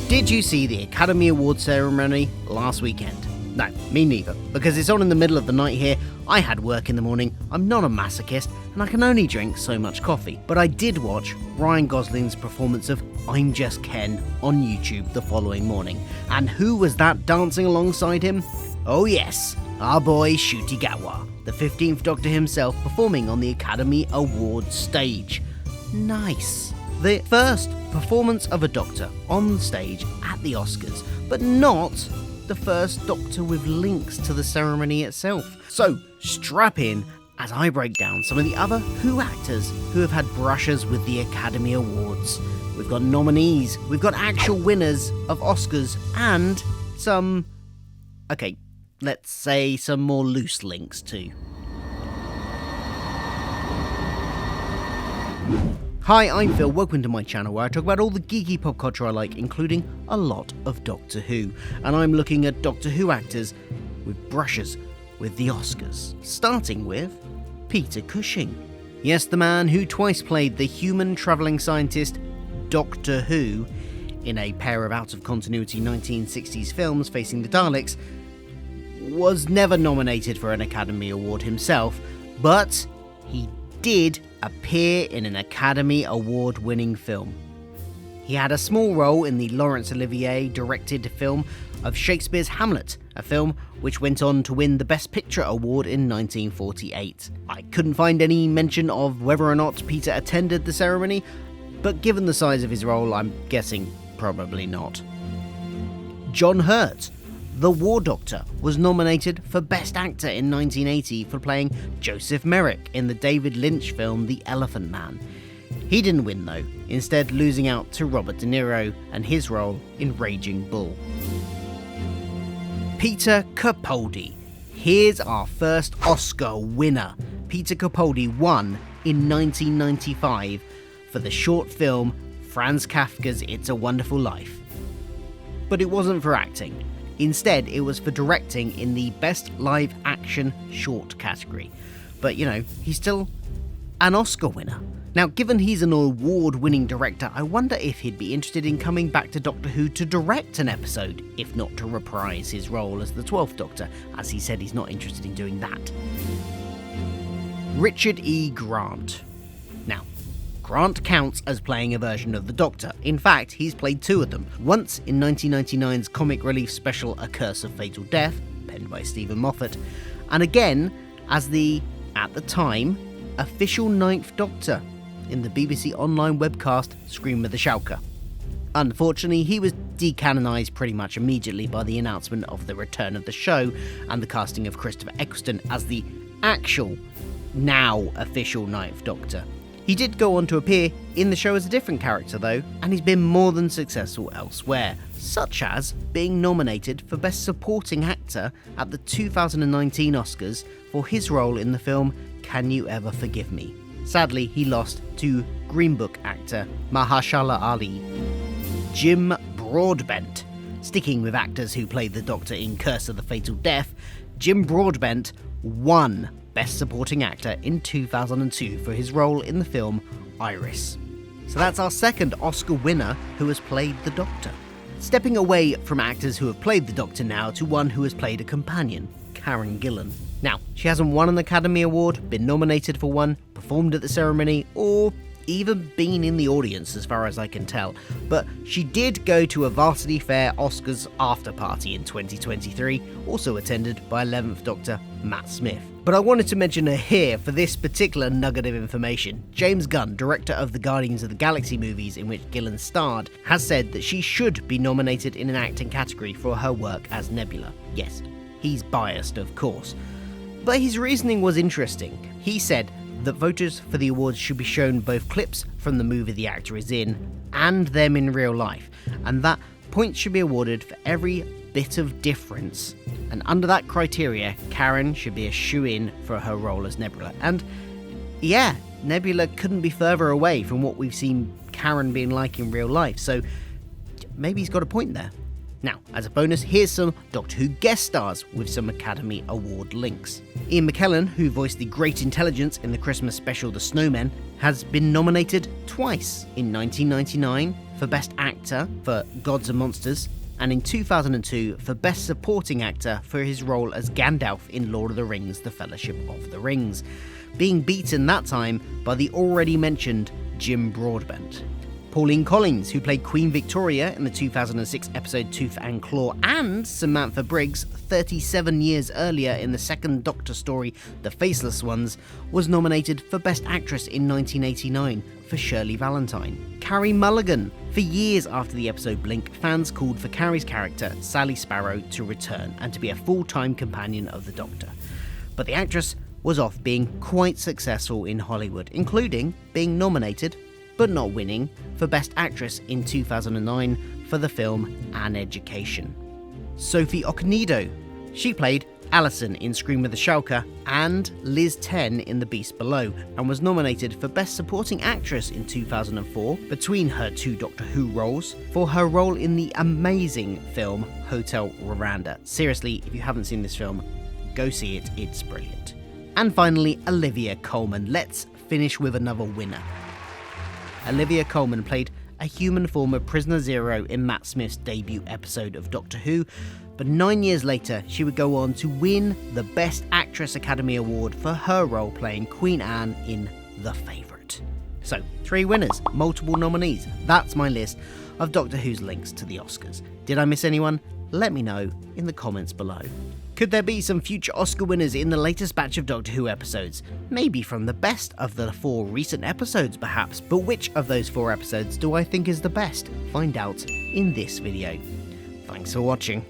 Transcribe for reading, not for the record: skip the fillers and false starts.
Did you see the Academy Awards ceremony last weekend? No, me neither, because it's on in the middle of the night here. I had work in the morning, I'm not a masochist, and I can only drink so much coffee. But I did watch Ryan Gosling's performance of I'm Just Ken on YouTube the following morning. And who was that dancing alongside him? Oh yes, our boy Ncuti Gatwa, the 15th Doctor himself, performing on the Academy Awards stage. Nice. The first performance of a Doctor on stage at the Oscars, but not the first Doctor with links to the ceremony itself. So strap in as I break down some of the other Who actors who have had brushes with the Academy Awards. We've got nominees, we've got actual winners of Oscars, and some, okay, let's say some more loose links too. Hi, I'm Phil, welcome to my channel where I talk about all the geeky pop culture I like, including a lot of Doctor Who. And I'm looking at Doctor Who actors with brushes with the Oscars. Starting with Peter Cushing. Yes, the man who twice played the human travelling scientist Doctor Who in a pair of out-of-continuity 1960s films facing the Daleks, was never nominated for an Academy Award himself, but he did appear in an Academy Award-winning film. He had a small role in the Laurence Olivier directed film of Shakespeare's Hamlet, a film which went on to win the Best Picture award in 1948. I couldn't find any mention of whether or not Peter attended the ceremony, but given the size of his role, I'm guessing probably not. John Hurt, the War Doctor, was nominated for Best Actor in 1980 for playing Joseph Merrick in the David Lynch film The Elephant Man. He didn't win though, instead losing out to Robert De Niro and his role in Raging Bull. Peter Capaldi. Here's our first Oscar winner. Peter Capaldi won in 1995 for the short film Franz Kafka's It's a Wonderful Life. But it wasn't for acting. Instead, it was for directing in the Best Live Action Short category. But, you know, he's still an Oscar winner. Now, given he's an award-winning director, I wonder if he'd be interested in coming back to Doctor Who to direct an episode, if not to reprise his role as the 12th Doctor, as he said he's not interested in doing that. Richard E. Grant. Now, Grant counts as playing a version of the Doctor. In fact, he's played two of them. Once in 1999's comic relief special A Curse of Fatal Death, penned by Stephen Moffat, and again as the, at the time, official 9th Doctor in the BBC online webcast Scream with the Shauker. Unfortunately, he was decanonised pretty much immediately by the announcement of the return of the show and the casting of Christopher Eccleston as the actual, now official 9th Doctor. He did go on to appear in the show as a different character though, and he's been more than successful elsewhere, such as being nominated for Best Supporting Actor at the 2019 Oscars for his role in the film Can You Ever Forgive Me? Sadly, he lost to Green Book actor Mahershala Ali. Jim Broadbent. Sticking with actors who played the Doctor in Curse of the Fatal Death, Jim Broadbent won Best Supporting Actor in 2002 for his role in the film Iris. So that's our second Oscar winner who has played the Doctor. Stepping away from actors who have played the Doctor now to one who has played a companion, Karen Gillan. Now, she hasn't won an Academy Award, been nominated for one, performed at the ceremony, or even been in the audience as far as I can tell, but she did go to a Varsity Fair Oscars after party in 2023, also attended by 11th Doctor Matt Smith. But I wanted to mention her here for this particular nugget of information. James Gunn, director of the Guardians of the Galaxy movies in which Gillan starred, has said that she should be nominated in an acting category for her work as Nebula. Yes, he's biased of course, but his reasoning was interesting. He said that voters for the awards should be shown both clips from the movie the actor is in and them in real life, and that points should be awarded for every bit of difference. And under that criteria, Karen should be a shoo-in for her role as Nebula. And yeah, Nebula couldn't be further away from what we've seen Karen being like in real life, so maybe he's got a point there. Now, as a bonus, here's some Doctor Who guest stars with some Academy Award links. Ian McKellen, who voiced the Great Intelligence in the Christmas special The Snowmen, has been nominated twice, in 1999 for Best Actor for Gods and Monsters, and in 2002 for Best Supporting Actor for his role as Gandalf in Lord of the Rings: The Fellowship of the Rings, being beaten that time by the already mentioned Jim Broadbent. Pauline Collins, who played Queen Victoria in the 2006 episode Tooth and Claw, and Samantha Briggs 37 years earlier in the second Doctor story The Faceless Ones, was nominated for Best Actress in 1989 for Shirley Valentine. Carey Mulligan. For years after the episode Blink, fans called for Carey's character, Sally Sparrow, to return and to be a full-time companion of the Doctor. But the actress was off being quite successful in Hollywood, including being nominated, but not winning, for Best Actress in 2009 for the film An Education. Sophie Okonedo. She played Alison in Scream with the Shulker and Liz Ten in The Beast Below, and was nominated for Best Supporting Actress in 2004 between her two Doctor Who roles for her role in the amazing film Hotel Rwanda. Seriously, if you haven't seen this film, go see it, it's brilliant. And finally, Olivia Colman. Let's finish with another winner. Olivia Colman played a human form of Prisoner Zero in Matt Smith's debut episode of Doctor Who, but 9 years later she would go on to win the Best Actress Academy Award for her role playing Queen Anne in The Favourite. So, 3 winners, multiple nominees. That's my list of Doctor Who's links to the Oscars. Did I miss anyone? Let me know in the comments below. Could there be some future Oscar winners in the latest batch of Doctor Who episodes? Maybe from the best of the 4 recent episodes perhaps, but which of those 4 episodes do I think is the best? Find out in this video. Thanks for watching.